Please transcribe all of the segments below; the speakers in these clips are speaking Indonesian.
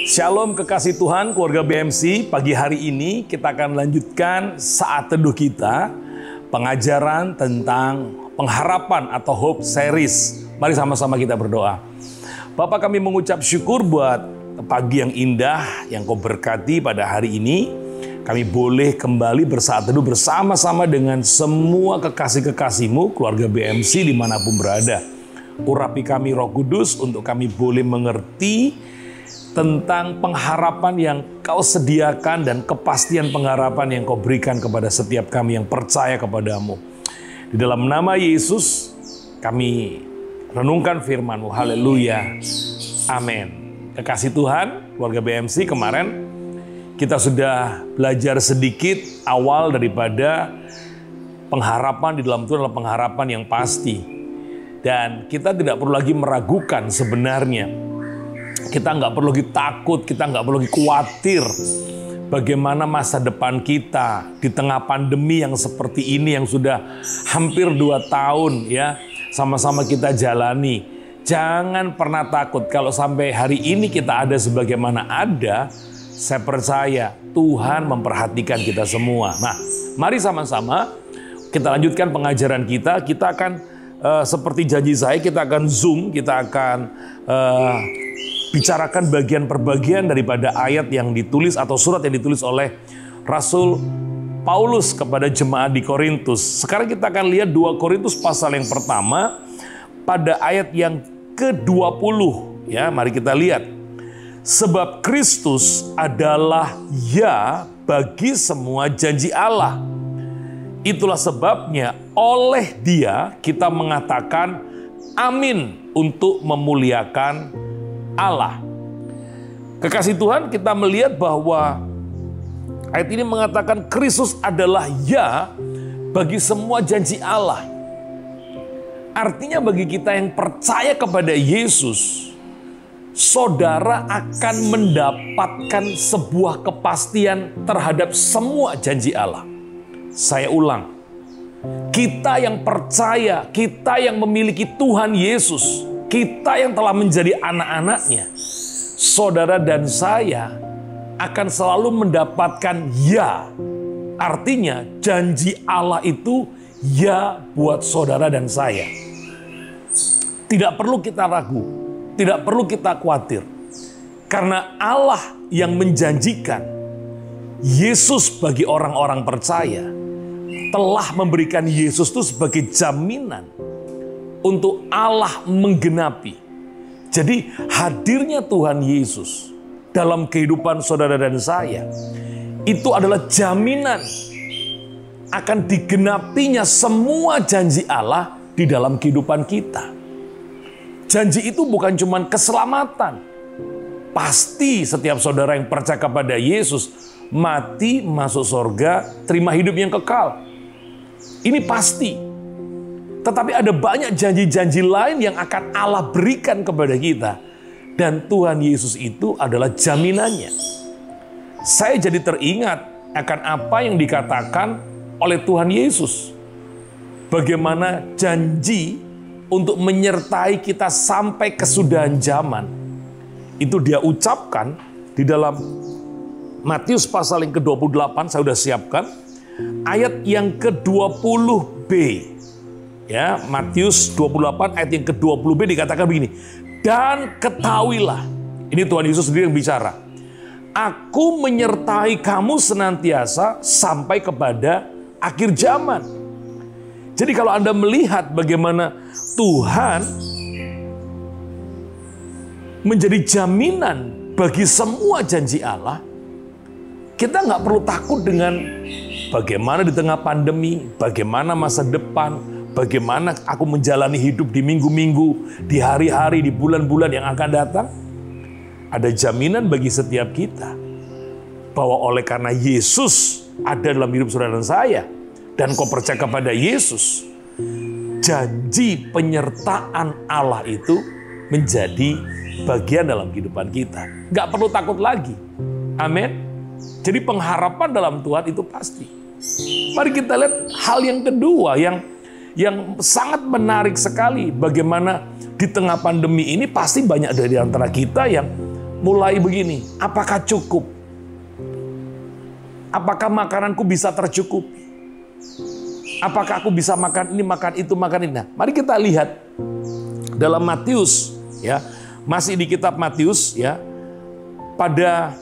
Shalom kekasih Tuhan, keluarga BMC. Pagi hari ini kita akan lanjutkan saat teduh kita, pengajaran tentang pengharapan atau Hope Series. Mari sama-sama kita berdoa. Bapa, kami mengucap syukur buat pagi yang indah yang Kau berkati pada hari ini. Kami boleh kembali bersaat teduh bersama-sama dengan semua kekasih-kekasih-Mu, keluarga BMC dimanapun berada. Urapi kami Roh Kudus untuk kami boleh mengerti tentang pengharapan yang Kau sediakan dan kepastian pengharapan yang Kau berikan kepada setiap kami yang percaya kepadamu. Di dalam nama Yesus kami renungkan firman-Mu. Haleluya. Amin. Kekasih Tuhan, keluarga BMC, kemarin kita sudah belajar sedikit awal daripada pengharapan di dalam Tuhan adalah pengharapan yang pasti. Dan kita tidak perlu lagi meragukan sebenarnya. Kita nggak perlu lagi takut, kita nggak perlu lagi khawatir bagaimana masa depan kita di tengah pandemi yang seperti ini yang sudah hampir 2 tahun ya sama-sama kita jalani. Jangan pernah takut kalau sampai hari ini kita ada sebagaimana ada, saya percaya Tuhan memperhatikan kita semua. Nah, mari sama-sama kita lanjutkan pengajaran kita. Kita akan seperti janji saya, kita akan zoom, kita akan bicarakan bagian per bagian daripada ayat yang ditulis atau surat yang ditulis oleh Rasul Paulus kepada jemaat di Korintus. Sekarang kita akan lihat 2 Korintus pasal yang pertama pada ayat yang ke-20 ya. Mari kita lihat. Sebab Kristus adalah ya bagi semua janji Allah. Itulah sebabnya oleh Dia kita mengatakan amin untuk memuliakan Allah. Kekasih Tuhan, kita melihat bahwa ayat ini mengatakan Kristus adalah ya bagi semua janji Allah. Artinya bagi kita yang percaya kepada Yesus, saudara akan mendapatkan sebuah kepastian terhadap semua janji Allah. Saya ulang, kita yang percaya, kita yang memiliki Tuhan Yesus, kita yang telah menjadi anak-anaknya, saudara dan saya akan selalu mendapatkan ya. Artinya janji Allah itu ya buat saudara dan saya. Tidak perlu kita ragu, tidak perlu kita khawatir. Karena Allah yang menjanjikan Yesus bagi orang-orang percaya telah memberikan Yesus itu sebagai jaminan untuk Allah menggenapi. Jadi hadirnya Tuhan Yesus dalam kehidupan saudara dan saya itu adalah jaminan akan digenapinya semua janji Allah di dalam kehidupan kita. Janji itu bukan cuma keselamatan. Pasti setiap saudara yang percaya kepada Yesus mati, masuk surga, terima hidup yang kekal. Ini pasti. Tetapi ada banyak janji-janji lain yang akan Allah berikan kepada kita. Dan Tuhan Yesus itu adalah jaminannya. Saya jadi teringat akan apa yang dikatakan oleh Tuhan Yesus. Bagaimana janji untuk menyertai kita sampai kesudahan zaman. Itu Dia ucapkan di dalam Matius pasal yang ke-28, saya sudah siapkan. Ayat yang ke-20b. Ya, Matius 28 ayat yang ke-20b dikatakan begini. Dan ketahuilah, ini Tuhan Yesus sendiri yang bicara. Aku menyertai kamu senantiasa sampai kepada akhir zaman. Jadi kalau Anda melihat bagaimana Tuhan menjadi jaminan bagi semua janji Allah, kita nggak perlu takut dengan bagaimana di tengah pandemi, bagaimana masa depan, bagaimana aku menjalani hidup di minggu-minggu, di hari-hari, di bulan-bulan yang akan datang. Ada jaminan bagi setiap kita bahwa oleh karena Yesus ada dalam hidup saudara dan saya, dan kau percaya kepada Yesus, janji penyertaan Allah itu menjadi bagian dalam kehidupan kita. Gak perlu takut lagi. Amin. Jadi pengharapan dalam Tuhan itu pasti. Mari kita lihat hal yang kedua yang sangat menarik sekali. Bagaimana di tengah pandemi ini pasti banyak dari antara kita yang mulai begini, apakah cukup? Apakah makananku bisa tercukupi? Apakah aku bisa makan ini, makan itu, makan ini? Nah, mari kita lihat dalam Matius, ya, masih di kitab Matius, ya, pada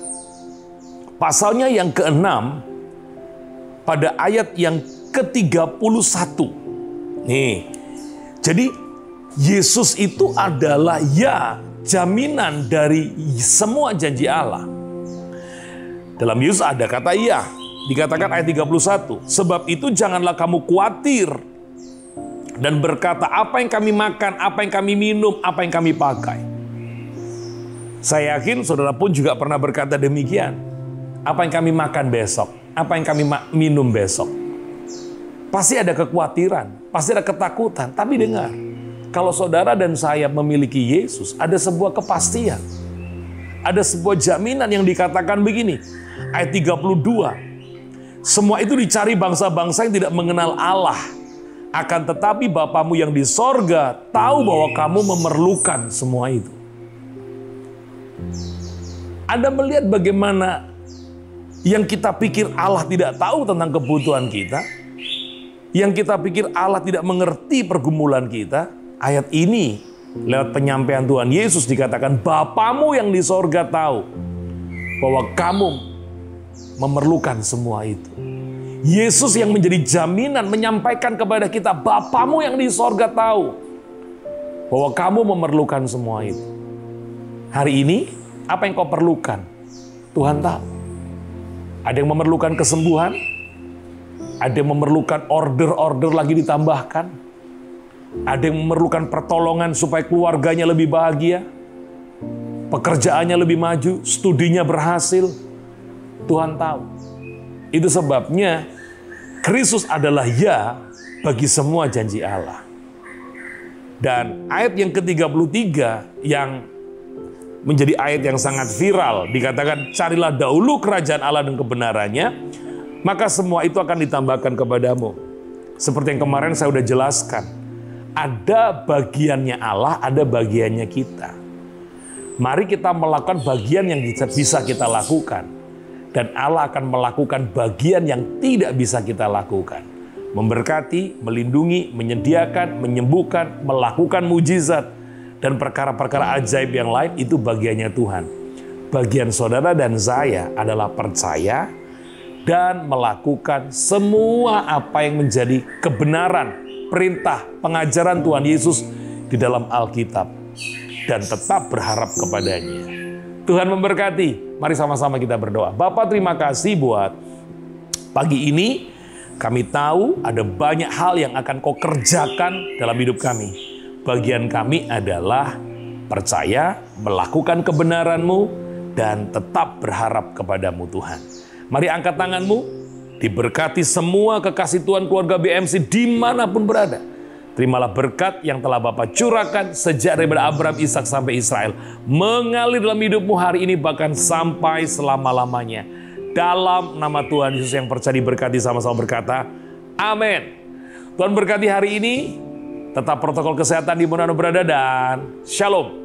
pasalnya yang ke-6, pada ayat yang ke-31. Nih, jadi Yesus itu adalah ya jaminan dari semua janji Allah. Dalam Yesus ada kata ya, dikatakan ayat 31. Sebab itu janganlah kamu khawatir dan berkata apa yang kami makan, apa yang kami minum, apa yang kami pakai. Saya yakin saudara pun juga pernah berkata demikian. Apa yang kami makan besok, apa yang kami minum besok. Pasti ada kekhawatiran, pasti ada ketakutan. Tapi dengar, kalau saudara dan saya memiliki Yesus, ada sebuah kepastian. Ada sebuah jaminan yang dikatakan begini. Ayat 32. Semua itu dicari bangsa-bangsa yang tidak mengenal Allah. Akan tetapi Bapamu yang di sorga tahu bahwa kamu memerlukan semua itu. Anda melihat bagaimana yang kita pikir Allah tidak tahu tentang kebutuhan kita. Yang kita pikir Allah tidak mengerti pergumulan kita. Ayat ini lewat penyampaian Tuhan Yesus dikatakan Bapamu yang di sorga tahu bahwa kamu memerlukan semua itu. Yesus yang menjadi jaminan menyampaikan kepada kita Bapamu yang di sorga tahu bahwa kamu memerlukan semua itu. Hari ini apa yang kau perlukan? Tuhan tahu. Ada yang memerlukan kesembuhan, ada yang memerlukan order-order lagi ditambahkan. Ada yang memerlukan pertolongan supaya keluarganya lebih bahagia, pekerjaannya lebih maju, studinya berhasil. Tuhan tahu. Itu sebabnya Kristus adalah ya bagi semua janji Allah. Dan ayat yang ke-33 yang menjadi ayat yang sangat viral, dikatakan carilah dahulu kerajaan Allah dan kebenarannya, maka semua itu akan ditambahkan kepadamu. Seperti yang kemarin saya sudah jelaskan. Ada bagiannya Allah, ada bagiannya kita. Mari kita melakukan bagian yang bisa kita lakukan. Dan Allah akan melakukan bagian yang tidak bisa kita lakukan. Memberkati, melindungi, menyediakan, menyembuhkan, melakukan mujizat. Dan perkara-perkara ajaib yang lain itu bagiannya Tuhan. Bagian saudara dan saya adalah percaya dan melakukan semua apa yang menjadi kebenaran, perintah, pengajaran Tuhan Yesus di dalam Alkitab. Dan tetap berharap kepadanya. Tuhan memberkati. Mari sama-sama kita berdoa. Bapa, terima kasih buat pagi ini. Kami tahu ada banyak hal yang akan kau kerjakan dalam hidup kami. Bagian kami adalah percaya, melakukan kebenaran-Mu, dan tetap berharap kepadamu Tuhan. Mari angkat tanganmu, diberkati semua kekasih Tuhan keluarga BMC dimanapun berada. Terimalah berkat yang telah Bapa curahkan sejak daripada Abraham, Ishak sampai Israel. Mengalir dalam hidupmu hari ini bahkan sampai selama-lamanya. Dalam nama Tuhan Yesus yang percaya diberkati sama-sama berkata, amin. Tuhan berkati hari ini. Tetap protokol kesehatan di mana Anda berada dan shalom.